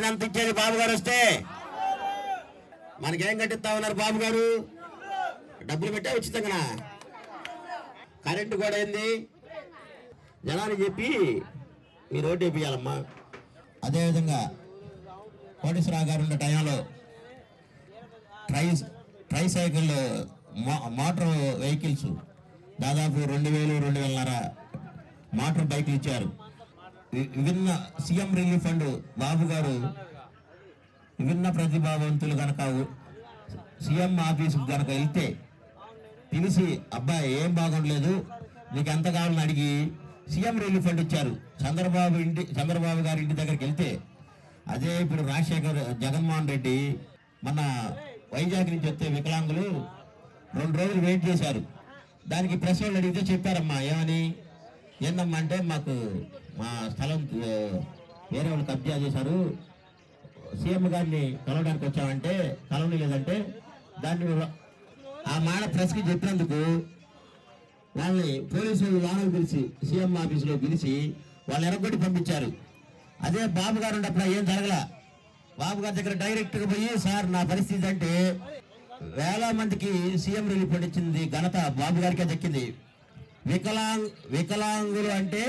ఎంత ఇచ్చేది బాబు గారు వస్తే? మనకేం కట్టిస్తా ఉన్నారు బాబు గారు? డబ్బులు పెట్టా ఉచితంగా. కరెంటు కూడా ఏంది జనానికి చెప్పి మీరు ఓటు వేయాలమ్మా. అదేవిధంగా కోటేశ్వరరావు గారు ఉన్న టైంలో ట్రైసైకిల్ మోటార్ వెహికల్స్ దాదాపు 2000-2500 మోటార్ బైక్లు ఇచ్చారు. విభిన్న సీఎం రిలీఫ్ ఫండ్ బాబు గారు విభిన్న ప్రతిభావంతులు కనుక సీఎం ఆఫీస్కి కనుక వెళ్తే పిలిచి అబ్బాయి ఏం బాగుండలేదు నీకు ఎంత కావాలని అడిగి సీఎం రిలీఫ్ ఫండ్ ఇచ్చారు. చంద్రబాబు గారి ఇంటి దగ్గరికి వెళ్తే అదే ఇప్పుడు జగన్మోహన్ రెడ్డి మన వైజాగ్ నుంచి వస్తే వికలాంగులు 2 రోజులు వెయిట్ చేశారు. దానికి ప్రెస్ వాళ్ళు అడిగితే చెప్పారమ్మా ఏమని, ఏందమ్మా అంటే మాకు మా స్థలం వేరే వాళ్ళు కబ్జా చేశారు, సీఎం గారిని కలవడానికి వచ్చామంటే కలవని లేదంటే దాన్ని ఆ మాట ప్రెస్కి చెప్పినందుకు వాళ్ళని పోలీసులు లోనకు పిలిచి సీఎం ఆఫీసులో పిలిచి వాళ్ళు ఎరగొట్టి పంపించారు. అదే బాబు గారు ఉన్నప్పుడు ఏం జరగల. బాబు గారి దగ్గర డైరెక్ట్గా పోయి సార్ నా పరిస్థితి అంటే వేల మందికి సీఎం రిలీఫ్ ఫండ్ ఇచ్చింది ఘనత బాబు గారికే దక్కింది. వికలాంగులు అంటే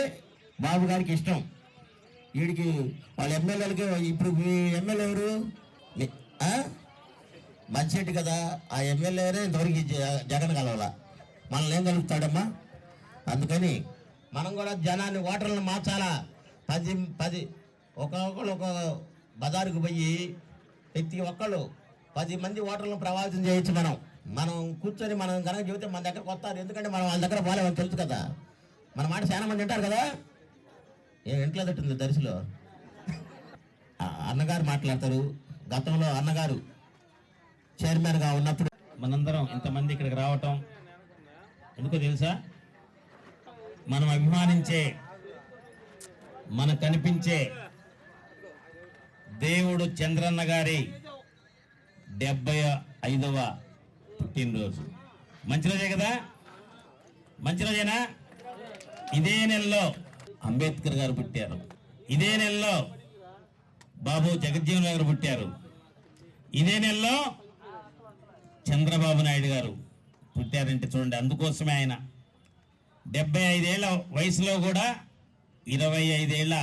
బాబు గారికి ఇష్టం. వీడికి వాళ్ళ ఎమ్మెల్యేలకి ఇప్పుడు మీ ఎమ్మెల్యే ఎవరు? మంచిరెడ్డి కదా, ఆ ఎమ్మెల్యేనే ఇంతవరకు జగన్ కలవాల, మనల్ని ఏం కలుపుతాడమ్మా? అందుకని మనం కూడా జనాన్ని ఓటర్లను మార్చాలా. 10 ఒక్కొక్కరు ఒక బజారుకు పోయి ప్రతి ఒక్కళ్ళు 10 మంది ఓటర్లను ప్రభావితం చేయొచ్చు. మనం కూర్చొని మనం కనుక చెబితే మన దగ్గరకు వస్తారు. ఎందుకంటే మనం వాళ్ళ దగ్గర పోలేమని తెలుసు కదా. మన మాట చాలా మంది వింటారు కదా. ఏం ఇంట్లో తట్టుంది దర్శిలో అన్నగారు మాట్లాడతారు. గతంలో అన్నగారు చైర్మన్గా ఉన్నప్పుడు మనందరం ఇంతమంది ఇక్కడికి రావటం ఎందుకో తెలుసా? మనం అభిమానించే, మనకు కనిపించే దేవుడు చంద్రన్న గారి 75వ పుట్టినరోజు. మంచి రోజే కదా? మంచి రోజేనా? ఇదే నెలలో అంబేద్కర్ గారు పుట్టారు. ఇదే నెలలో బాబు జగజ్జీవన్ గారు పుట్టారు. ఇదే నెలలో చంద్రబాబు నాయుడు గారు పుట్టారంటే చూడండి. అందుకోసమే ఆయన 75 ఏళ్ల వయసులో కూడా 25 ఏళ్ల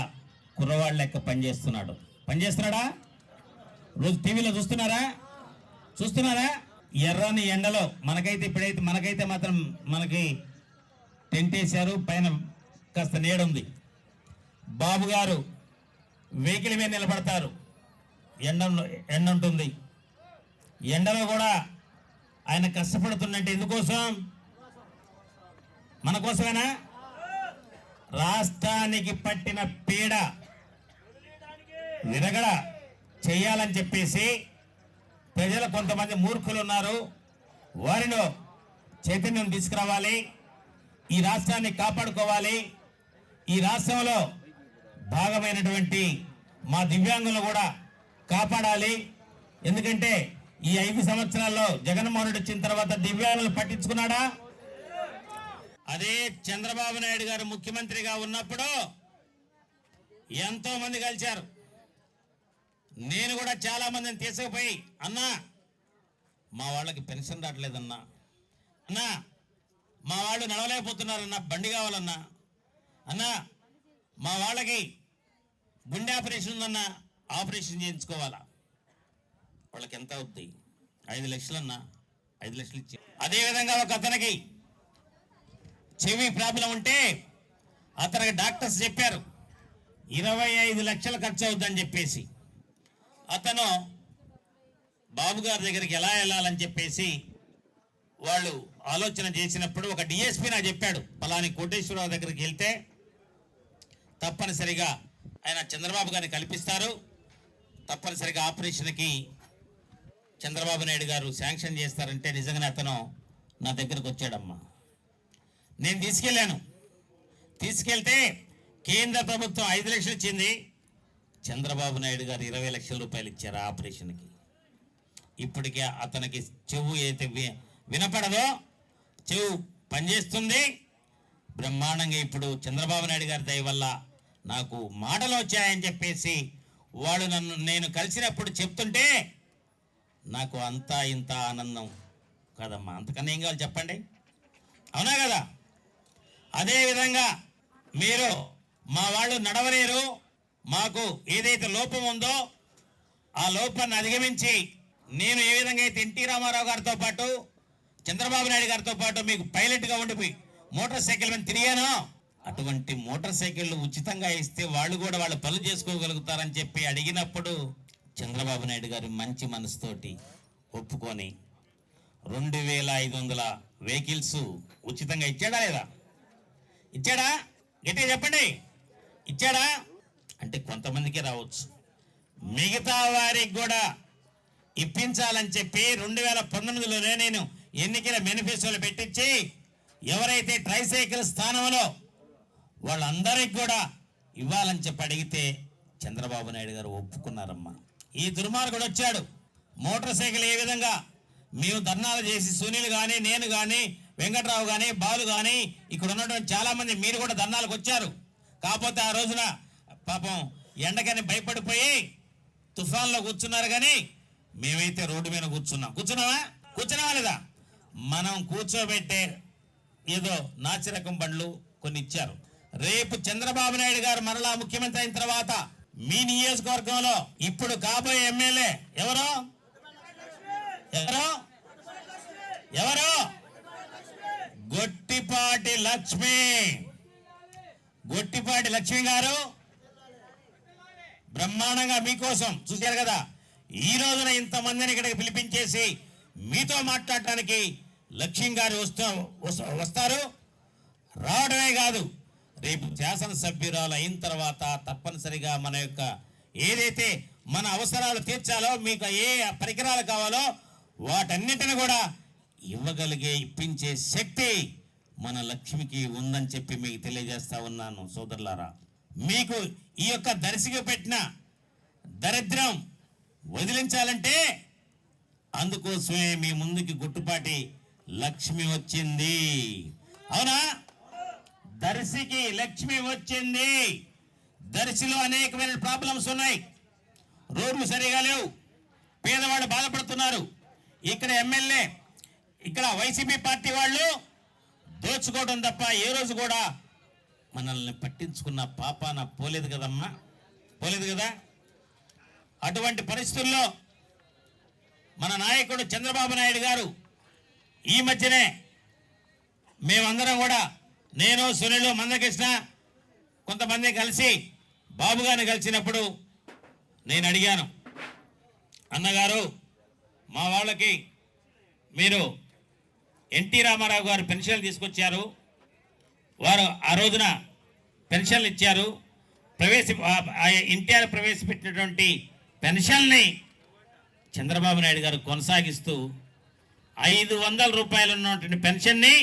కుర్రవాళ్ళ లెక్క పనిచేస్తున్నాడా? రోజు టీవీలో చూస్తున్నారా? ఎర్రని ఎండలో మనకైతే మాత్రం మనకి టెంట్ వేశారు, పైన కాస్త నీడుంది. బాబు గారు వెహికల్ మీద నిలబడతారు, ఎండ ఉంటుంది. ఎండలో కూడా ఆయన కష్టపడుతున్నట్టు ఎందుకోసం? మన కోసమేనా? రాష్ట్రానికి పట్టిన పీడ విరగడ చేయాలని చెప్పేసి ప్రజలు కొంతమంది మూర్ఖులు ఉన్నారు, వారిలో చైతన్యం తీసుకురావాలి. ఈ రాష్ట్రాన్ని కాపాడుకోవాలి. ఈ రాష్ట్రంలో భాగమైనటువంటి మా దివ్యాంగులను కూడా కాపాడాలి. ఎందుకంటే ఈ 5 సంవత్సరాల్లో జగన్మోహన్ రెడ్డి వచ్చిన తర్వాత దివ్యాంగులను పట్టించుకున్నాడా? అదే చంద్రబాబు నాయుడు గారు ముఖ్యమంత్రిగా ఉన్నప్పుడు ఎంతో మంది కలిశారు. నేను కూడా చాలా మందిని తీసుకుపోయి అన్నా మా వాళ్ళకి పెన్షన్ రావట్లేదన్నా, అన్నా మా వాళ్ళు నడవలేకపోతున్నారన్నా, బండి కావాలన్నా, అన్నా మా వాళ్ళకి గుండె ఆపరేషన్ ఉందన్నా, ఆపరేషన్ చేయించుకోవాలా. వాళ్ళకి ఎంత అవుతుంది? 5 లక్షలన్నా, 5 లక్షలు ఇచ్చి. అదేవిధంగా ఒక అతనికి చెవి ప్రాబ్లం ఉంటే అతనికి డాక్టర్స్ చెప్పారు 25 లక్షలు ఖర్చు అవుతుందని చెప్పేసి. అతను బాబు గారి దగ్గరికి ఎలా వెళ్ళాలని చెప్పేసి వాళ్ళు ఆలోచన చేసినప్పుడు ఒక డిఎస్పీ నాకు చెప్పాడు, పలాని కోటేశ్వరరావు దగ్గరికి వెళ్తే తప్పనిసరిగా ఆయన చంద్రబాబు గారిని కల్పిస్తారు, తప్పనిసరిగా ఆపరేషన్కి చంద్రబాబు నాయుడు గారు శాంక్షన్ చేస్తారంటే నిజంగానే అతను నా దగ్గరకు వచ్చాడమ్మా. నేను తీసుకెళ్తే కేంద్ర ప్రభుత్వం 5 లక్షలు ఇచ్చింది, చంద్రబాబు నాయుడు గారు 20 లక్షల రూపాయలు ఇచ్చారు ఆపరేషన్కి. ఇప్పటికే అతనికి చెవు అయితే వినపడదో చెవు పనిచేస్తుంది బ్రహ్మాండంగా. ఇప్పుడు చంద్రబాబు నాయుడు గారి దయ వల్ల నాకు మాటలు వచ్చాయని చెప్పేసి వాళ్ళు నేను కలిసినప్పుడు చెప్తుంటే నాకు అంతా ఇంత ఆనందం కదమ్మా. అంతకన్నా ఏం కావాలి చెప్పండి, అవునా కదా? అదేవిధంగా మీరు మా వాళ్ళు నడవలేరు, మాకు ఏదైతే లోపం ఉందో ఆ లోపాన్ని అధిగమించి నేను ఏ విధంగా అయితే ఎన్టీ రామారావు గారితో పాటు చంద్రబాబు నాయుడు గారితో పాటు మీకు పైలట్గా ఉండిపోయి మోటార్ సైకిల్ మీద తిరిగానో, అటువంటి మోటార్ సైకిళ్ళు ఉచితంగా ఇస్తే వాళ్ళు కూడా వాళ్ళ పనులు చేసుకోగలుగుతారని చెప్పి అడిగినప్పుడు చంద్రబాబు నాయుడు గారు మంచి మనసుతోటి ఒప్పుకొని 2500 వెహికల్స్ ఉచితంగా ఇచ్చాడా లేదా? ఇచ్చాడా? గట్టిగా చెప్పండి, ఇచ్చాడా? అంటే కొంతమందికే రావచ్చు, మిగతా వారికి కూడా ఇప్పించాలని చెప్పి 2019లోనే నేను ఎన్నికల మేనిఫెస్టోలో పెట్టించి ఎవరైతే ట్రైసైకిల్ స్థానంలో వాళ్ళందరికీ కూడా ఇవ్వాలని చెప్పి అడిగితే చంద్రబాబు నాయుడు గారు ఒప్పుకున్నారమ్మా. ఈ దుర్మార్గుడు వచ్చాడు, మోటార్ సైకిల్ ఏ విధంగా మేము ధర్నాలు చేసి సునీల్ కానీ, నేను కానీ, వెంకట్రావు కానీ, బాలు కానీ, ఇక్కడ ఉన్నటువంటి చాలామంది మీరు కూడా ధర్నాలకు వచ్చారు. కాకపోతే ఆ రోజున పాపం ఎండకని భయపడిపోయి తుఫాన్లో కూర్చున్నారు, కానీ మేమైతే రోడ్డు మీద కూర్చున్నావా లేదా? మనం కూర్చోబెట్టే ఏదో నాసిరకం బండ్లు కొన్ని ఇచ్చారు. రేపు చంద్రబాబు నాయుడు గారు మరలా ముఖ్యమంత్రి అయిన తర్వాత మీ నియోజకవర్గంలో ఇప్పుడు కాబోయే ఎమ్మెల్యే ఎవరు? గొట్టిపాటి లక్ష్మి గారు బ్రహ్మాండంగా మీకోసం చూశారు కదా. ఈ రోజున ఇంతమందిని ఇక్కడికి పిలిపించేసి మీతో మాట్లాడటానికి లక్ష్మి గారు వస్తారు. రావడమే కాదు, రేపు శాసనసభ్యురాలు అయిన తర్వాత తప్పనిసరిగా మన యొక్క ఏదైతే మన అవసరాలు తీర్చాలో, మీకు ఏ పరికరాలు కావాలో వాటన్నిటిని కూడా ఇప్పించే శక్తి మన లక్ష్మికి ఉందని చెప్పి మీకు తెలియజేస్తా ఉన్నాను సోదరులారా. మీకు ఈ యొక్క దర్శికి పెట్టిన దరిద్రం వదిలించాలంటే అందుకోసమే మీ ముందుకి గుట్టుపాటి లక్ష్మి వచ్చింది, అవునా? దర్శికి లక్ష్మి వచ్చింది. దర్శిలో అనేకమైన ప్రాబ్లమ్స్ ఉన్నాయి, రోడ్లు సరిగా లేవు, పేదవాళ్ళు బాధపడుతున్నారు. ఇక్కడ ఎమ్మెల్యే, ఇక్కడ వైసీపీ పార్టీ వాళ్ళు దోచుకోవడం తప్ప ఏ రోజు కూడా మనల్ని పట్టించుకున్న పాపాన పోలేదు కదమ్మా, పోలేదు కదా. అటువంటి పరిస్థితుల్లో మన నాయకుడు చంద్రబాబు నాయుడు గారు ఈ మధ్యనే మేమందరం కూడా, నేను, సునీల్, మందకృష్ణ కొంతమంది కలిసి బాబు గారిని కలిసినప్పుడు నేను అడిగాను, అన్నగారు మా వాళ్ళకి మీరు ఎన్టీ రామారావు గారు పెన్షన్లు తీసుకొచ్చారు, వారు ఆ రోజున పెన్షన్లు ఇచ్చారు, ఎన్టీఆర్ ప్రవేశపెట్టినటువంటి పెన్షన్ని చంద్రబాబు నాయుడు గారు కొనసాగిస్తూ 500 రూపాయలు ఉన్నటువంటి పెన్షన్ని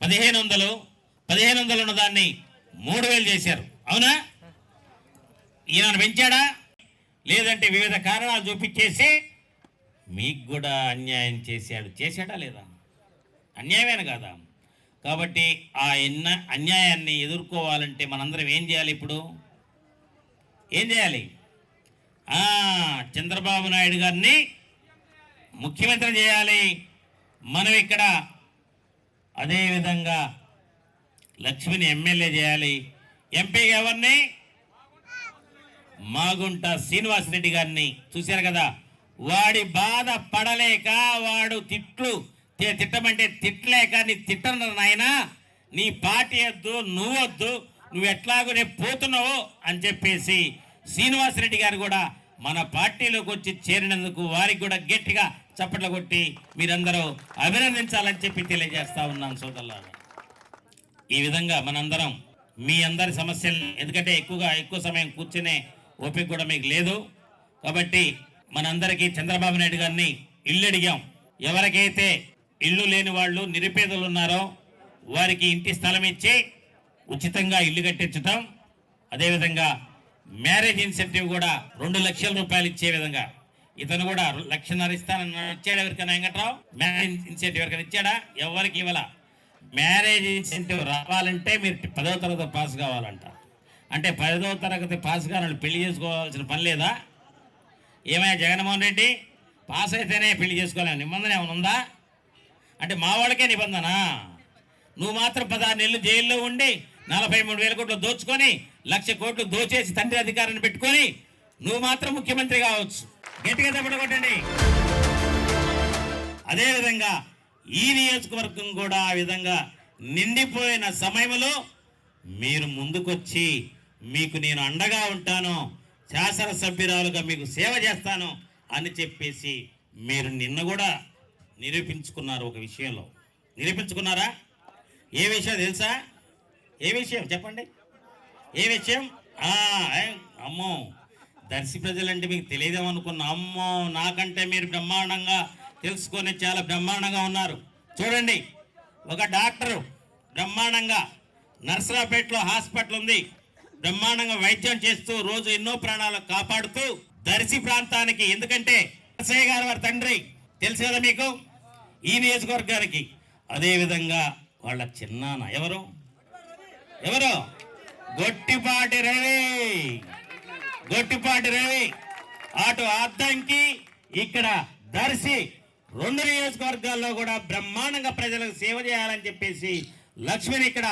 1500 ఉన్న దాన్ని 3000 చేశారు, అవునా? ఈయన పెంచాడా? లేదంటే వివిధ కారణాలు చూపించేసి మీకు కూడా అన్యాయం చేశాడా లేదా? అన్యాయమేనా కాదా? కాబట్టి ఆ అన్యాయాన్ని ఎదుర్కోవాలంటే మనందరం ఏం చేయాలి? ఇప్పుడు ఏం చేయాలి? చంద్రబాబు నాయుడు గారిని ముఖ్యమంత్రి చేయాలి. మనం ఇక్కడ అదేవిధంగా లక్ష్మిని ఎమ్మెల్యే చేయాలి. ఎంపీగా ఎవరిని? మాగుంట శ్రీనివాసరెడ్డి గారిని చూశారు కదా. వాడి బాధ పడలేక వాడు తిట్టమంటే తిట్టలేక, నీ తిట్టను నాయనా, నీ పార్టీ వద్దు, నువ్వొద్దు, నువ్వు ఎట్లాగో రేపు పోతున్నావు అని చెప్పేసి శ్రీనివాసరెడ్డి గారు కూడా మన పార్టీలోకి వచ్చి చేరినందుకు వారికి కూడా గట్టిగా చప్పట్లు కొట్టి మీరందరూ అభినందించాలని చెప్పి తెలియజేస్తా ఉన్నాను సోదరులారా. ఈ విధంగా మనందరం మీ అందరి సమస్యలు, ఎందుకంటే ఎక్కువ సమయం కూర్చునే ఓపిక కూడా మీకు లేదు కాబట్టి మనందరికీ చంద్రబాబు నాయుడు గారిని ఇల్లు అడిగాం. ఎవరికైతే ఇల్లు లేని వాళ్ళు, నిరుపేదలు ఉన్నారో వారికి ఇంటి స్థలం ఇచ్చి ఉచితంగా ఇల్లు కట్టించడం, అదేవిధంగా మ్యారేజ్ ఇన్సెంటివ్ కూడా 2 లక్షల రూపాయలు ఇచ్చే విధంగా ఇతను కూడా 1.5 లక్షలు ఇస్తానని ఇచ్చాడు. ఎవరికైనా వెంకట్రావు మ్యారేజ్ ఇన్సెంటివ్ ఎవరికైనా ఇచ్చాడా? ఎవరికి ఇవ్వాల. మ్యారేజ్ ఇన్సెంటివ్ రావాలంటే మీరు 10వ తరగతి పాస్ కావాలంట. అంటే 10వ తరగతి పాస్ కాని పెళ్లి చేసుకోవాల్సిన పని లేదా? ఏమైనా జగన్మోహన్ రెడ్డి పాస్ అయితేనే పెళ్లి చేసుకోలేము, నిబంధన ఏమైనా ఉందా? అంటే మా వాళ్ళకే నిబంధన. నువ్వు మాత్రం 16 నెలలు జైల్లో ఉండి 43,000 కోట్లు దోచుకొని 1,00,000 కోట్లు దోచేసి తండ్రి అధికారాన్ని పెట్టుకొని నువ్వు మాత్రం ముఖ్యమంత్రి కావచ్చు. గట్టిగా తప్పట కొట్టండి. అదేవిధంగా ఈ నియోజకవర్గం కూడా ఆ విధంగా నిండిపోయిన సమయంలో మీరు ముందుకొచ్చి మీకు నేను అండగా ఉంటాను, శాసనసభ్యురాలుగా మీకు సేవ చేస్తాను అని చెప్పేసి మీరు నిన్న కూడా నిరూపించుకున్నారు. ఒక విషయంలో నిరూపించుకున్నారా? ఏ విషయం తెలుసా? ఏ విషయం చెప్పండి? ఏ విషయం? అమ్మో, దర్శి ప్రజలంటే మీకు తెలియదేమనుకున్నా. అమ్మో, నాకంటే మీరు బ్రహ్మాండంగా తెలుసుకొని చాలా బ్రహ్మాండంగా ఉన్నారు. చూడండి, ఒక డాక్టరు బ్రహ్మాండంగా నర్సరాపేటలో హాస్పిటల్ ఉంది, బ్రహ్మాండంగా వైద్యం చేస్తూ రోజు ఎన్నో ప్రాణాలు కాపాడుతూ దర్శి ప్రాంతానికి, ఎందుకంటే నరసయ్య గారు వారి తండ్రి తెలుసు కదా మీకు ఈ నియోజకవర్గానికి. అదేవిధంగా వాళ్ళ చిన్నాన్న ఎవరు గొట్టిపాటి రవి అటు అద్దంకి ఇక్కడ దర్శి 2 నియోజకవర్గాల్లో కూడా బ్రహ్మాండంగా ప్రజలకు సేవ చేయాలని చెప్పేసి లక్ష్మిని ఇక్కడ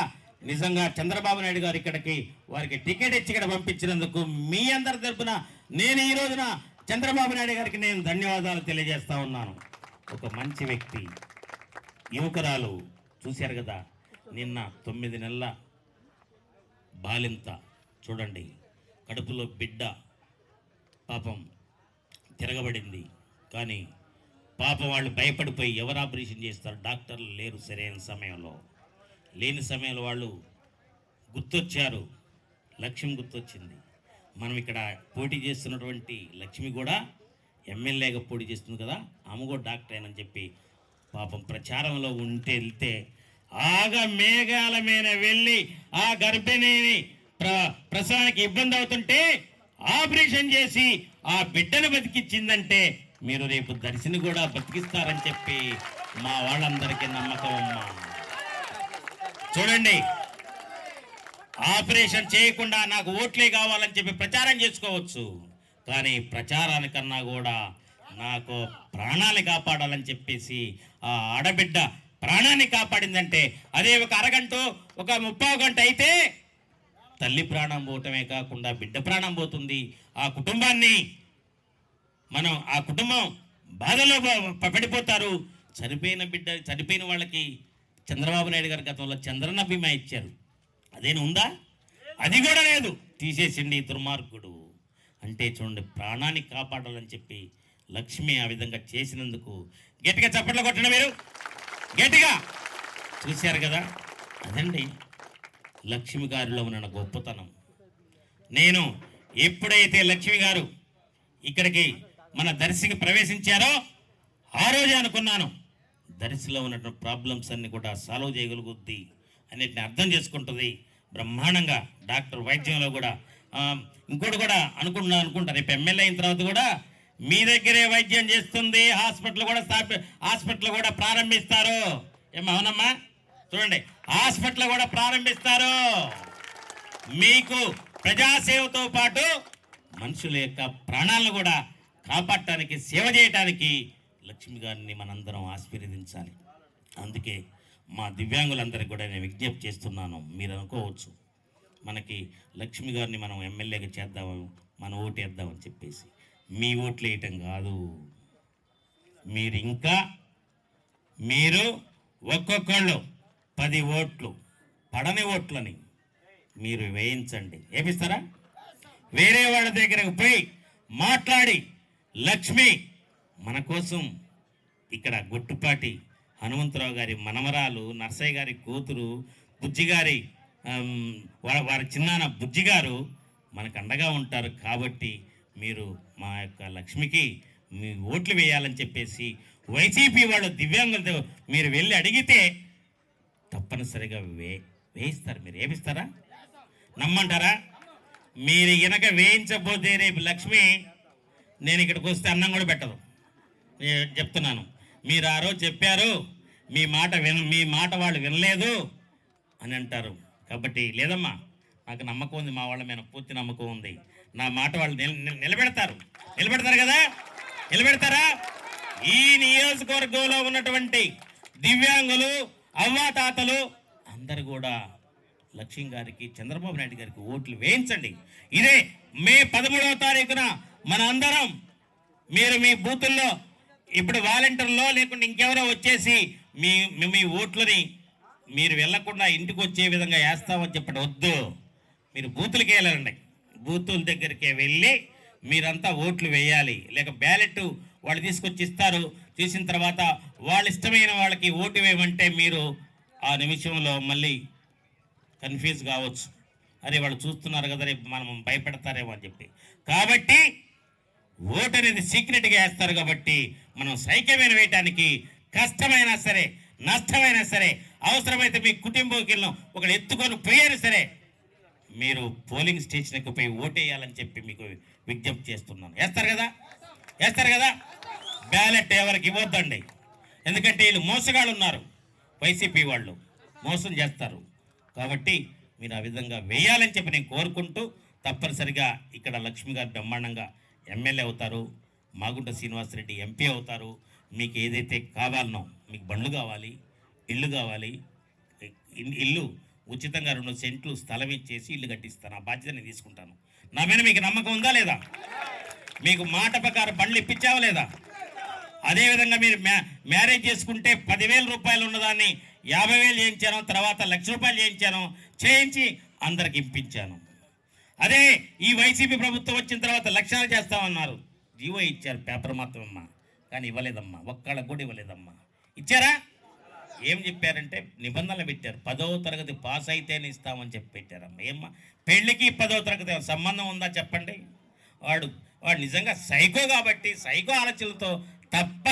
నిజంగా చంద్రబాబు నాయుడు గారు ఇక్కడికి వారికి టికెట్ ఇచ్చి ఇక్కడ పంపించినందుకు మీ అందరి తరపున నేను ఈ రోజున చంద్రబాబు నాయుడు గారికి నేను ధన్యవాదాలు తెలియజేస్తా ఉన్నాను. ఒక మంచి వ్యక్తి, యువకురాలు చూశారు కదా, నిన్న 9 నెలల బాలింత చూడండి, కడుపులో బిడ్డ పాపం తిరగబడింది. కానీ పాపం వాళ్ళు భయపడిపోయి ఎవరు ఆపరేషన్ చేస్తారు, డాక్టర్లు లేరు సరైన సమయంలో. లేని సమయంలో వాళ్ళు గుర్తొచ్చారు, లక్ష్మి గుర్తొచ్చింది. మనం ఇక్కడ పోటీ చేస్తున్నటువంటి లక్ష్మి కూడా ఎమ్మెల్యేగా పోటీ చేస్తుంది కదా, ఆమె కూడా డాక్టర్ అయినని చెప్పి పాపం ప్రచారంలో వెళ్తే మేఘాల మీద వెళ్ళి ఆ గర్భిణిని ప్రసవానికి ఇబ్బంది అవుతుంటే ఆపరేషన్ చేసి ఆ బిడ్డను బతికిచ్చిందంటే మీరు రేపు దర్శిని కూడా బతికిస్తారని చెప్పి మా వాళ్ళందరికీ నమ్మకం అమ్మా. చూడండి, ఆపరేషన్ చేయకుండా నాకు ఓట్లే కావాలని చెప్పి ప్రచారం చేసుకోవచ్చు, కానీ ప్రచారానికన్నా కూడా నాకు ప్రాణాలు కాపాడాలని చెప్పేసి ఆ ఆడబిడ్డ ప్రాణాన్ని కాపాడిందంటే అదే ఒక అరగంట ఒక 30 గంట అయితే తల్లి ప్రాణం పోవటమే కాకుండా బిడ్డ ప్రాణం పోతుంది. ఆ కుటుంబాన్ని ఆ కుటుంబం బాధలో పడిపోతారు. చనిపోయిన వాళ్ళకి చంద్రబాబు నాయుడు గారి గతంలో చంద్రన్న బీమా ఇచ్చారు, అదేనా ఉందా? అది కూడా లేదు, తీసేసిండి దుర్మార్గుడు. అంటే చూడండి, ప్రాణాన్ని కాపాడాలని చెప్పి లక్ష్మి ఆ విధంగా చేసినందుకు గట్టిగా చప్పట్లు కొట్టండి మీరు, గట్టిగా. చూశారు కదా, అదండి లక్ష్మి గారిలో ఉన్న గొప్పతనం. నేను ఎప్పుడైతే లక్ష్మి గారు ఇక్కడికి మన దర్శికి ప్రవేశించారో ఆ రోజే అనుకున్నాను, దర్శిలో ఉన్నటువంటి ప్రాబ్లమ్స్ అన్ని కూడా సాల్వ్ చేయగలుగుద్ది, అన్నిటిని అర్థం చేసుకుంటుంది బ్రహ్మాండంగా. డాక్టర్ వైద్యంలో కూడా ఇంకోటి కూడా అనుకుంటా రేపు ఎమ్మెల్యే అయిన తర్వాత కూడా మీ దగ్గరే వైద్యం చేస్తుంది, హాస్పిటల్ కూడా ప్రారంభిస్తారు. అవునమ్మా? చూడండి, హాస్పిటల్ కూడా ప్రారంభిస్తారు. మీకు ప్రజాసేవతో పాటు మనుషుల యొక్క ప్రాణాలను కూడా కాపాడటానికి, సేవ చేయటానికి లక్ష్మి గారిని మనందరం ఆశీర్వదించాలి. అందుకే మా దివ్యాంగులందరికీ కూడా నేను విజ్ఞప్తి చేస్తున్నాను. మీరు అనుకోవచ్చు మనకి లక్ష్మి గారిని మనం ఎమ్మెల్యేగా చేద్దాము, మనం ఓటు వేద్దామని చెప్పేసి. మీ ఓట్లు వేయటం కాదు, మీరు ఒక్కొక్కళ్ళు 10 ఓట్లు పడని ఓట్లని మీరు వేయించండి. వేపిస్తారా? వేరే వాళ్ళ దగ్గరకు పోయి మాట్లాడి లక్ష్మి మన కోసం ఇక్కడ గొట్టుపాటి హనుమంతరావు గారి మనమరాలు, నర్సయ్య గారి కూతురు, బుజ్జిగారి వారి చిన్నాన్న బుజ్జిగారు మనకు అండగా ఉంటారు. కాబట్టి మీరు మా యొక్క లక్ష్మికి మీ ఓట్లు వేయాలని చెప్పేసి వైసీపీ వాళ్ళు దివ్యాంగులతో మీరు వెళ్ళి అడిగితే తప్పనిసరిగా వేయిస్తారు. మీరు వేపిస్తారా? నమ్మంటారా? మీరు గనక వేయించకపోతే రేపు లక్ష్మి నేను ఇక్కడికి వస్తే అన్నం కూడా పెట్టదు. చెప్తున్నాను, మీరు ఆ రోజు చెప్పారు, మీ మాట వాళ్ళు వినలేదు అని అంటారు. కాబట్టి లేదమ్మా, నాకు నమ్మకం ఉంది, మా వాళ్ళ మీద పూర్తి నమ్మకం ఉంది. నా మాట వాళ్ళు నిలబెడతారు కదా, నిలబెడతారా? ఈ నియోజకవర్గంలో ఉన్నటువంటి దివ్యాంగులు, అవ్వాతాతలు అందరు కూడా లక్ష్మీ గారికి, చంద్రబాబు నాయుడు గారికి ఓట్లు వేయించండి. ఇదే మే 13వ తారీఖున మన అందరం మీరు మీ బూతుల్లో ఇప్పుడు వాలంటీర్లో లేకుండా ఇంకెవరో వచ్చేసి మీ ఓట్లని మీరు వెళ్లకుండా ఇంటికి వచ్చే విధంగా వేస్తామని చెప్పండి. వద్దు, మీరు బూతులకి వెళ్ళండి. బూతుల దగ్గరికి వెళ్ళి మీరంతా ఓట్లు వేయాలి. లేక బ్యాలెట్ వాళ్ళు తీసుకొచ్చి ఇస్తారు. తీసిన తర్వాత వాళ్ళ ఇష్టమైన వాళ్ళకి ఓటు వేయమంటే మీరు ఆ నిమిషంలో మళ్ళీ కన్ఫ్యూజ్ కావచ్చు. అరే వాళ్ళు చూస్తున్నారు కదా, రేపు మనం భయపెడతారేమో అని చెప్పి. కాబట్టి ఓటు అనేది సీక్రెట్గా వేస్తారు. కాబట్టి మనం సైక్యమైన వేయటానికి కష్టమైనా సరే, నష్టమైనా సరే, అవసరమైతే మీ కుటుంబంలో ఒకరు ఎత్తుకొని పోయారు సరే, మీరు పోలింగ్ స్టేషన్కి పోయి ఓటేయాలని చెప్పి మీకు విజ్ఞప్తి చేస్తున్నాను. వేస్తారు కదా? బ్యాలెట్ ఎవరికి ఇవ్వద్దండి. ఎందుకంటే వీళ్ళు మోసగాళ్ళు ఉన్నారు, వైసీపీ వాళ్ళు మోసం చేస్తారు. కాబట్టి మీరు ఆ విధంగా వేయాలని చెప్పి నేను కోరుకుంటూ, తప్పనిసరిగా ఇక్కడ లక్ష్మి గారు బ్రహ్మాండంగా ఎమ్మెల్యే అవుతారు, మాగుంట శ్రీనివాసరెడ్డి ఎంపీ అవుతారు. మీకు ఏదైతే కావాలనో, మీకు బండ్లు కావాలి, ఇల్లు కావాలి, ఇల్లు ఉచితంగా 2 సెంట్లు స్థలం ఇచ్చేసి ఇల్లు కట్టిస్తాను. ఆ బాధ్యత నేను తీసుకుంటాను. నా మీద మీకు నమ్మకం ఉందా లేదా? మీకు మాట ప్రకారం బండ్లు ఇప్పించావా లేదా? అదేవిధంగా మీరు మ్యారేజ్ చేసుకుంటే 10,000 రూపాయలు ఉన్నదాన్ని 50,000 చేయించాను, తర్వాత 1,00,000 రూపాయలు చేయించి అందరికి ఇప్పించాను. అదే ఈ వైసీపీ ప్రభుత్వం వచ్చిన తర్వాత లక్షలు చేస్తామన్నారు. జీవో ఇచ్చారు, పేపర్ మాత్రం అమ్మా, కానీ ఇవ్వలేదమ్మా. ఒక్కళ్ళకు కూడా ఇవ్వలేదమ్మా. ఇచ్చారా? ఏం చెప్పారంటే నిబంధనలు పెట్టారు. 10వ తరగతి పాస్ అయితేనే ఇస్తామని చెప్పి పెట్టారమ్మా. ఏమ్మా, పెళ్ళికి 10వ తరగతి సంబంధం ఉందా చెప్పండి? వాడు నిజంగా సైకో. కాబట్టి సైకో ఆలోచనలతో తప్ప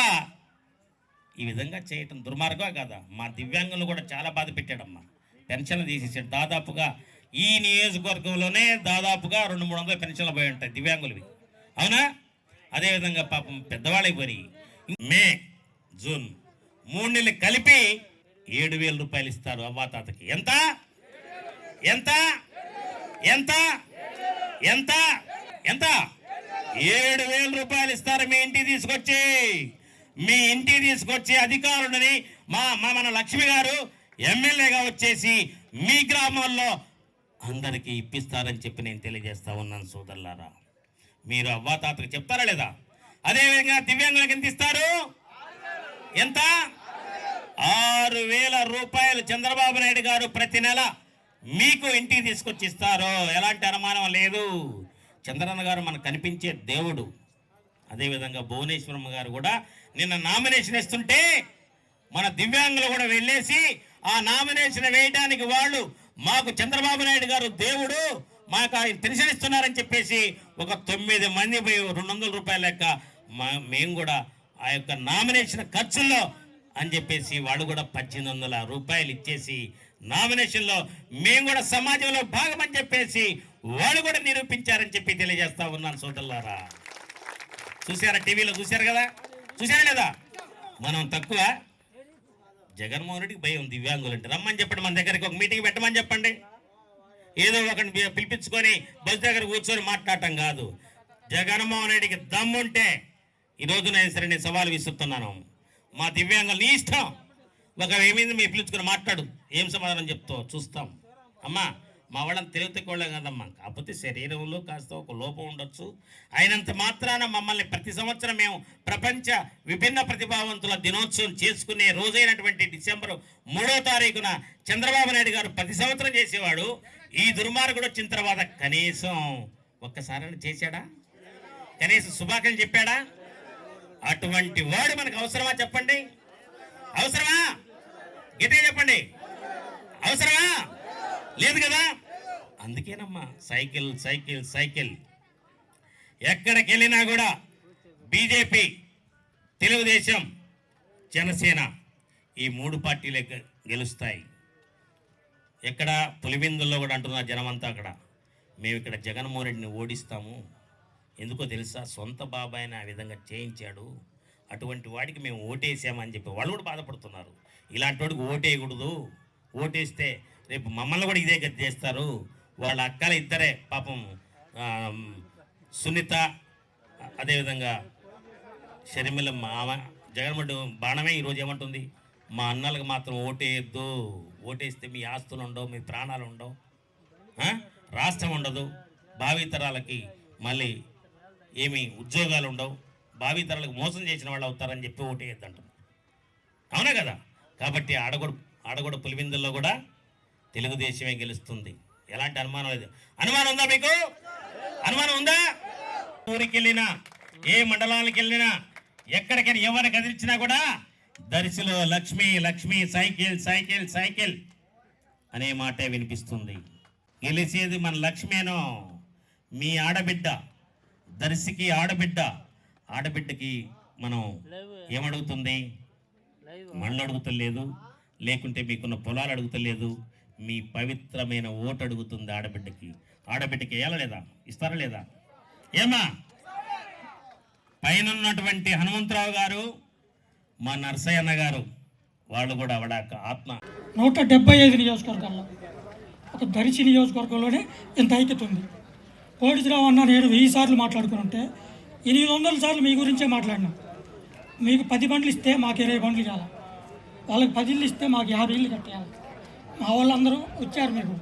ఈ విధంగా చేయటం దుర్మార్గం కాదా? మా దివ్యాంగులను కూడా చాలా బాధ పెట్టాడమ్మా. పెన్షన్లు తీసేసాడు. దాదాపుగా ఈ నియోజకవర్గంలోనే దాదాపుగా 200-300 పెన్షన్లు పోయి ఉంటాయి దివ్యాంగులవి, అవునా? అదేవిధంగా పాపం పెద్దవాళ్ళకి పోయి మే, జూన్ 3 నెలలు కలిపి 7,000 రూపాయలు ఇస్తారు అవ్వాతాతకి. ఎంత ఎంత ఎంత ఎంత ఎంత 7,000 రూపాయలు ఇస్తారు మీ ఇంటికి తీసుకొచ్చి అధికారులని మన లక్ష్మి గారు ఎమ్మెల్యేగా వచ్చేసి మీ గ్రామాల్లో అందరికీ ఇప్పిస్తారని చెప్పి నేను తెలియజేస్తా ఉన్నాను. సోదరులారా, మీరు అవ్వాతాతకు చెప్తారా లేదా? అదేవిధంగా దివ్యాంగులకు ఎంత ఇస్తారు? ఎంత? 6,000 రూపాయలు చంద్రబాబు నాయుడు గారు ప్రతి నెల మీకు ఇంటికి తీసుకొచ్చి ఇస్తారు. ఎలాంటి అనుమానం లేదు. చంద్రన్న గారు మనకు కనిపించే దేవుడు. అదేవిధంగా భువనేశ్వరమ్మ గారు కూడా నిన్న నామినేషన్ ఇస్తుంటే మన దివ్యాంగులు కూడా వెళ్ళేసి ఆ నామినేషన్ వేయడానికి వాళ్ళు మాకు చంద్రబాబు నాయుడు గారు దేవుడు, మాకు ఆయన పెన్షన్ ఇస్తున్నారని చెప్పేసి ఒక 9 మంది పోయి 200 రూపాయల లెక్క మేము కూడా ఆ యొక్క నామినేషన్ ఖర్చుల్లో అని చెప్పేసి వాళ్ళు కూడా 1,800 రూపాయలు ఇచ్చేసి నామినేషన్లో మేము కూడా సమాజంలో భాగమని చెప్పేసి వాళ్ళు కూడా నిరూపించారని చెప్పి తెలియజేస్తా ఉన్నాను. సోదరులారా, చూసారా? టీవీలో చూశారు కదా, చూసారా లేదా? మనం తక్కువ. జగన్మోహన్ రెడ్డికి భయం దివ్యాంగులు అంటే. రమ్మని చెప్పండి, మన దగ్గరికి ఒక మీటింగ్ పెట్టమని చెప్పండి. ఏదో ఒకటి పిలిపించుకొని బస్ దగ్గర కూర్చొని మాట్లాడటం కాదు. జగన్మోహన్ రెడ్డికి దమ్ముంటే ఈరోజు నేను సరే నేను సవాలు విసురుతున్నాను. మా దివ్యాంగులు నీ ఇష్టం, ఒక ఏమైంది మీరు పిలుచుకొని మాట్లాడు, ఏం సమాధానం చెప్తావు చూస్తాం. అమ్మా, మా వాళ్ళని తెలివితేకోళ్ళం కదమ్మా, కాకపోతే శరీరంలో కాస్త ఒక లోపం ఉండొచ్చు. అయినంత మాత్రాన మమ్మల్ని ప్రతి సంవత్సరం మేము ప్రపంచ విభిన్న ప్రతిభావంతుల దినోత్సవం చేసుకునే రోజైనటువంటి డిసెంబర్ 3వ తారీఖున చంద్రబాబు నాయుడు గారు ప్రతి సంవత్సరం చేసేవాడు. ఈ దుర్మార్గుడు వచ్చిన తర్వాత కనీసం ఒక్కసారి చేశాడా? కనీసం శుభాకాంక్షలు చెప్పాడా? అటువంటి వాడు మనకు అవసరమా చెప్పండి? అవసరమా? గట్టిగా చెప్పండి, అవసరమా? లేదు కదా. అందుకేనమ్మా సైకిల్ సైకిల్ సైకిల్. ఎక్కడికి వెళ్ళినా కూడా బీజేపీ, తెలుగుదేశం, జనసేన ఈ 3 పార్టీలే గెలుస్తాయి. ఎక్కడ పులిబిందుల్లో కూడా అంటున్నారు జనమంతా అక్కడ, మేము ఇక్కడ జగన్మోహన్ రెడ్డిని ఓడిస్తాము. ఎందుకో తెలుసా? సొంత బాబాయిని ఆ విధంగా చేయించాడు, అటువంటి వాడికి మేము ఓటేసామని చెప్పి వాళ్ళు కూడా బాధపడుతున్నారు. ఇలాంటి వాడికి ఓటేయకూడదు, ఓటేస్తే రేపు మమ్మల్ని కూడా ఇదే గతి చేస్తారు. వాళ్ళ అక్కలు ఇద్దరే పాపం సునీత, అదేవిధంగా షర్మిల మామ జగన్మోహన్ బాణమే ఈరోజు ఏమంటుంది, మా అన్నలకు మాత్రం ఓటేయద్దు, ఓటేస్తే మీ ఆస్తులు ఉండవు, మీ ప్రాణాలు ఉండవు, రాష్ట్రం ఉండదు, భావితరాలకి మళ్ళీ ఏమి ఉద్యోగాలు ఉండవు, భావితరాలకు మోసం చేసిన వాళ్ళు అవుతారని చెప్పి ఓటేయద్దంటుంది. అవునా కదా? కాబట్టి ఆడగొడ పులివిందుల్లో కూడా తెలుగుదేశమే గెలుస్తుంది. ఎలాంటి అనుమానం లేదు. అనుమానం ఉందా మీకు? అనుమానం ఉందా? ఊరికి వెళ్ళినా, ఏ మండలానికి వెళ్ళినా, ఎక్కడికైనా ఎవరిని కదిలించినా కూడా దర్శిలో Lakshmi Lakshmi cycle cycle cycle అనే మాటే వినిపిస్తుంది. గెలిచేది మన లక్ష్మేనో, మీ ఆడబిడ్డ, దర్శికి ఆడబిడ్డ. ఆడబిడ్డకి మనం ఏమడుగుతుంది? మళ్ళు అడుగుతలేదు, లేకుంటే మీకున్న పొలాలు అడుగుతలేదు, మీ పవిత్రమైన ఓటు అడుగుతుంది ఆడబిడ్డకి. ఆడబిడ్డకి వేయాలా లేదా? ఇస్తారా లేదా? ఏమా పైన ఉన్నటువంటి హనుమంతరావు గారు, మా నర్సయ్య అన్న గారు, వాళ్ళు కూడా ఆవిడ ఆత్మ. 175 నియోజకవర్గాల్లో ఒక దర్శి నియోజకవర్గంలోనే ఇంత ఐక్యత ఉంది. కోడిరావు అన్న నేను 1000 సార్లు మాట్లాడుకుని ఉంటే 800 సార్లు మీ గురించే మాట్లాడినా. మీకు 10 బండ్లు ఇస్తే మాకు 20 బండ్లు ఇవ్వాలి, వాళ్ళకి 10 ఇళ్ళు ఇస్తే మాకు 50 ఇళ్ళు కట్టేయాలి. మా వాళ్ళందరూ వచ్చారు. మీకు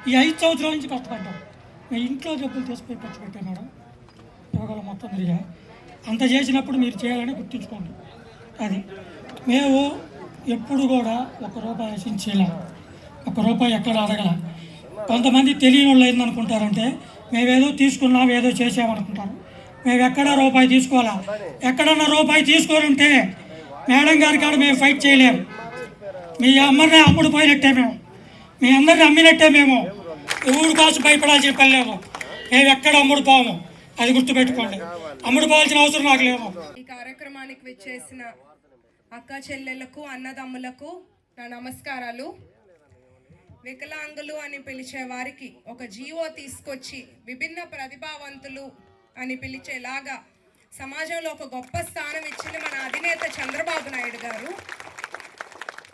ఈ 5 సంవత్సరాల నుంచి కష్టపడ్డాం. మీ ఇంట్లో డబ్బులు తీసుకుపోయి ఖర్చు పెట్టాను మేడం, యోగాలు మొత్తం తిరిగా. అంత చేసినప్పుడు మీరు చేయాలని గుర్తుంచుకోండి. అది మేము ఎప్పుడు కూడా ₹1 ఆశించేలా, ₹1 ఎక్కడ అడగల. కొంతమంది తెలియని వాళ్ళు ఏందనుకుంటారంటే మేమేదో తీసుకున్నాం, ఏదో చేసామనుకుంటారు. మేము ఎక్కడా రూపాయి తీసుకోవాలా. ఎక్కడన్నా రూపాయి తీసుకొని ఉంటే మేడం గారి కాడ మేము ఫైట్ చేయలేము. మీ అందరినీ అమ్ముడు పోయినట్టే మేము, మీ అందరిని అమ్మినట్టే మేము. ఊరు కోసం భయపడాల్సిన పని లేము. మేము ఎక్కడ అమ్ముడు పోము, అది గుర్తుపెట్టుకోండి. అమ్ముడు పోవాల్సిన అవసరం నాకు లేము. ఈ కార్యక్రమానికి విచ్చేసిన అక్క చెల్లెళ్లకు, అన్నదమ్ములకు నా నమస్కారాలు. వికలాంగులు అని పిలిచే వారికి ఒక జీవో తీసుకొచ్చి విభిన్న ప్రతిభావంతులు అని పిలిచేలాగా సమాజంలో ఒక గొప్ప స్థానం ఇచ్చింది మన అధినేత చంద్రబాబు నాయుడు గారు.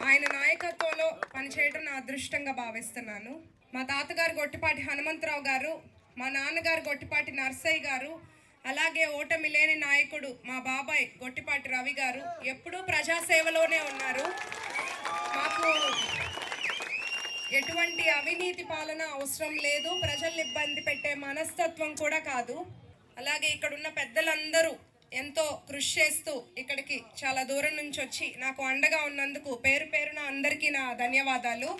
ఆయన నాయకత్వంలో పనిచేయడం నా అదృష్టంగా భావిస్తున్నాను. మా తాతగారు గొట్టిపాటి హనుమంతరావు గారు, మా నాన్నగారు గొట్టిపాటి నర్సయ్య గారు, అలాగే ఓటమి లేని నాయకుడు మా బాబాయ్ గొట్టిపాటి రవి గారు ఎప్పుడూ ప్రజాసేవలోనే ఉన్నారు. మాకు ఎటువంటి అవినీతి పాలన అవసరం లేదు, ప్రజల్ని ఇబ్బంది పెట్టే మనస్తత్వం కూడా కాదు. అలాగే ఇక్కడున్న పెద్దలందరూ ఎంతో కృషి చేస్తూ ఇక్కడికి చాలా దూరం నుంచి వచ్చి నాకు అండగా ఉన్నందుకు పేరు పేరున అందరికీ నా ధన్యవాదాలు.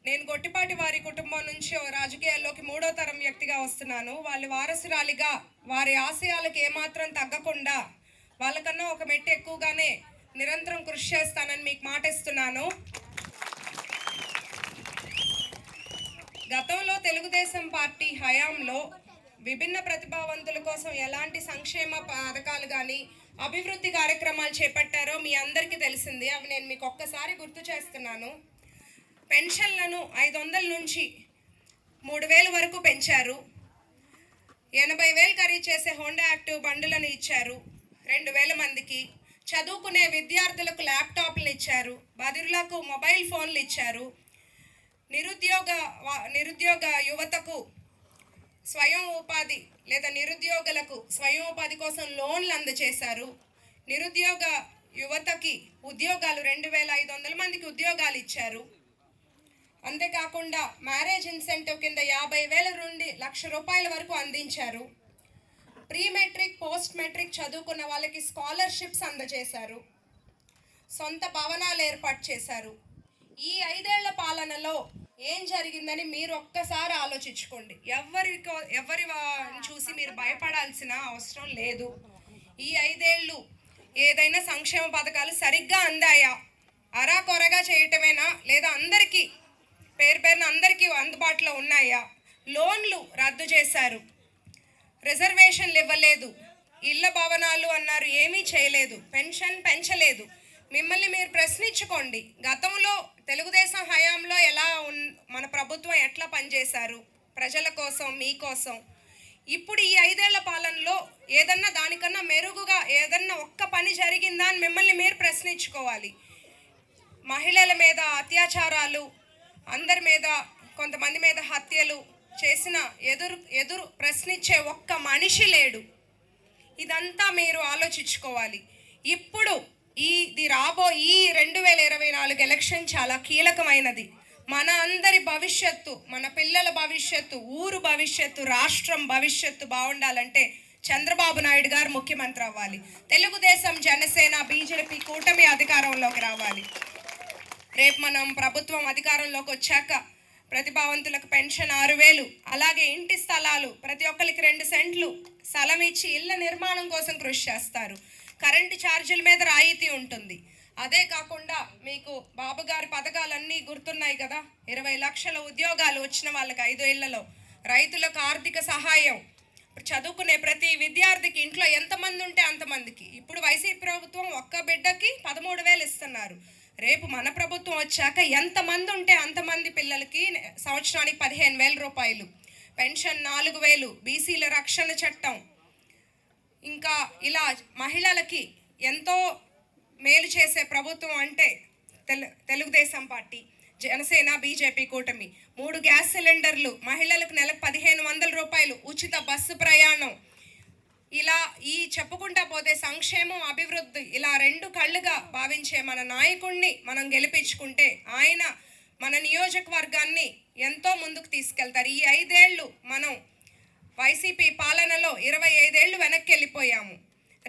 నేను గొట్టిపాటి వారి కుటుంబం నుంచి రాజకీయాల్లోకి 3వ తరం వ్యక్తిగా వస్తున్నాను. వాళ్ళ వారసురాలిగా వారి ఆశయాలకు ఏమాత్రం తగ్గకుండా వాళ్ళకన్నా ఒక మెట్టు ఎక్కువగానే నిరంతరం కృషి చేస్తానని మీకు మాటిస్తున్నాను. గతంలో తెలుగుదేశం పార్టీ హయాంలో విభిన్న ప్రతిభావంతుల కోసం ఎలాంటి సంక్షేమ పథకాలు కానీ అభివృద్ధి కార్యక్రమాలు చేపట్టారో మీ అందరికీ తెలిసింది. అవి నేను మీకు ఒక్కసారి గుర్తు చేస్తున్నాను. పెన్షన్లను 500 నుంచి 3000 వరకు పెంచారు. 80,000 ఖరీదు చేసే హోండా యాక్టివ్ బండులను ఇచ్చారు 2000 మందికి. చదువుకునే విద్యార్థులకు ల్యాప్టాప్లు ఇచ్చారు, బదిరులకు మొబైల్ ఫోన్లు ఇచ్చారు. నిరుద్యోగ యువతకు స్వయం ఉపాధి లేదా నిరుద్యోగులకు స్వయం ఉపాధి కోసం లోన్లు అందజేశారు. నిరుద్యోగ యువతకి ఉద్యోగాలు 2500 మందికి ఉద్యోగాలు ఇచ్చారు. అంతేకాకుండా మ్యారేజ్ ఇన్సెంటివ్ కింద 50,000 నుండి ₹1,00,000 వరకు అందించారు. ప్రీ మెట్రిక్, పోస్ట్ మెట్రిక్ చదువుకున్న వాళ్ళకి స్కాలర్షిప్స్ అందజేశారు. సొంత భవనాలు ఏర్పాటు చేశారు. ఈ 5 ఏళ్ల పాలనలో ఏం జరిగిందని మీరు ఒక్కసారి ఆలోచించుకోండి. ఎవరి చూసి మీరు భయపడాల్సిన అవసరం లేదు. ఈ 5 ఏళ్ళు ఏదైనా సంక్షేమ పథకాలు సరిగ్గా అందాయా? అరాకొరగా చేయటమేనా? లేదా అందరికీ పేరున అందరికీ అందుబాటులో ఉన్నాయా? లోన్లు రద్దు చేశారు, రిజర్వేషన్లు ఇవ్వలేదు, ఇళ్ల భవనాలు అన్నారు, ఏమీ చేయలేదు, పెన్షన్ పెంచలేదు. మిమ్మల్ని మీరు ప్రశ్నించుకోండి. గతంలో తెలుగుదేశం హయాంలో మన ప్రభుత్వం ఎట్లా పనిచేశారు ప్రజల కోసం, మీకోసం. ఇప్పుడు ఈ 5 ఏళ్ల పాలనలో ఏదన్నా దానికన్నా మెరుగుగా ఏదన్నా ఒక్క పని జరిగిందా అని మిమ్మల్ని మీరు ప్రశ్నించుకోవాలి. మహిళల మీద అత్యాచారాలు, అందరి మీద, కొంతమంది మీద హత్యలు, చేసిన ఎదురు ప్రశ్నించే ఒక్క మనిషి లేడు. ఇదంతా మీరు ఆలోచించుకోవాలి. ఇప్పుడు ఈ 2024 ఎలక్షన్ చాలా కీలకమైనది. మన అందరి భవిష్యత్తు, మన పిల్లల భవిష్యత్తు, ఊరు భవిష్యత్తు, రాష్ట్రం భవిష్యత్తు బాగుండాలంటే చంద్రబాబు నాయుడు గారు ముఖ్యమంత్రి అవ్వాలి. తెలుగుదేశం, జనసేన, బీజేపీ కూటమి అధికారంలోకి రావాలి. రేపు మనం ప్రభుత్వం అధికారంలోకి వచ్చాక ప్రతిభావంతులకు పెన్షన్ 6,000, అలాగే ఇంటి స్థలాలు ప్రతి ఒక్కరికి 2 సెంట్లు స్థలం ఇచ్చి ఇళ్ల నిర్మాణం కోసం కృషి చేస్తారు. కరెంటు ఛార్జీల మీద రాయితీ ఉంటుంది. అదే కాకుండా మీకు బాబు గారి పథకాలన్నీ గుర్తున్నాయి కదా. 20 లక్షల ఉద్యోగాలు వచ్చిన వాళ్ళకి 5 ఏళ్లలో, రైతులకు ఆర్థిక సహాయం, చదువుకునే ప్రతి విద్యార్థికి ఇంట్లో ఎంతమంది ఉంటే అంతమందికి. ఇప్పుడు వైసీపీ ప్రభుత్వం ఒక్క బిడ్డకి 13,000 ఇస్తున్నారు. రేపు మన ప్రభుత్వం వచ్చాక ఎంతమంది ఉంటే అంతమంది పిల్లలకి సంవత్సరానికి 15,000 రూపాయలు, పెన్షన్ 4,000, బీసీల రక్షణ చట్టం, ఇంకా ఇలా మహిళలకి ఎంతో మేలు చేసే ప్రభుత్వం అంటే తెలుగుదేశం పార్టీ, జనసేన, బీజేపీ కూటమి. 3 గ్యాస్ సిలిండర్లు, మహిళలకు నెలకు 1,500 రూపాయలు, ఉచిత బస్సు ప్రయాణం, ఇలా ఈ చెప్పుకుంటా పోతే సంక్షేమం, అభివృద్ధి, ఇలా 2 కళ్ళుగా భావించే మన నాయకుడిని మనం గెలిపించుకుంటే ఆయన మన నియోజకవర్గాన్ని ఎంతో ముందుకు తీసుకెళ్తారు. ఈ 5 ఏళ్ళు మనం వైసీపీ పాలనలో 25 ఏళ్ళు వెనక్కి వెళ్ళిపోయాము.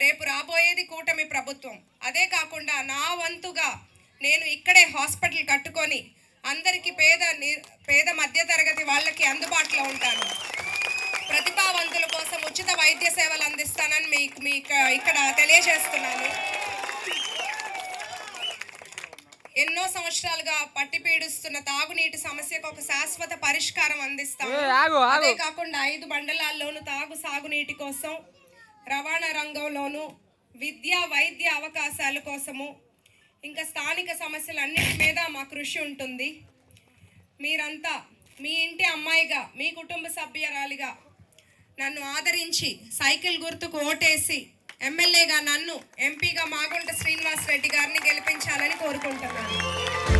రేపు రాబోయేది కూటమి ప్రభుత్వం. అదే కాకుండా నా వంతుగా నేను ఇక్కడే హాస్పిటల్ కట్టుకొని అందరికీ పేద మధ్యతరగతి వాళ్ళకి అందుబాటులో ఉంటాను. ప్రతిభావంతుల కోసం ఉచిత వైద్య సేవలు అందిస్తానని మీకు ఇక్కడ తెలియజేస్తున్నాను. ఎన్నో సంవత్సరాలుగా పట్టి పీడిస్తున్న తాగునీటి సమస్యకు ఒక శాశ్వత పరిష్కారం అందిస్తాము. అదే కాకుండా 5 మండలాల్లోనూ సాగునీటి కోసం, రవాణా రంగంలోనూ, విద్యా వైద్య అవకాశాల కోసము, ఇంకా స్థానిక సమస్యలన్నిటి మీద మా కృషి ఉంటుంది. మీరంతా మీ ఇంటి అమ్మాయిగా, మీ కుటుంబ సభ్యురాలిగా నన్ను ఆదరించి సైకిల్ గుర్తుకు ఓటేసి ఎమ్మెల్యేగా నన్ను, ఎంపీగా మాగుంట శ్రీనివాస్ రెడ్డి గారిని గెలిపించాలని కోరుకుంటున్నాను.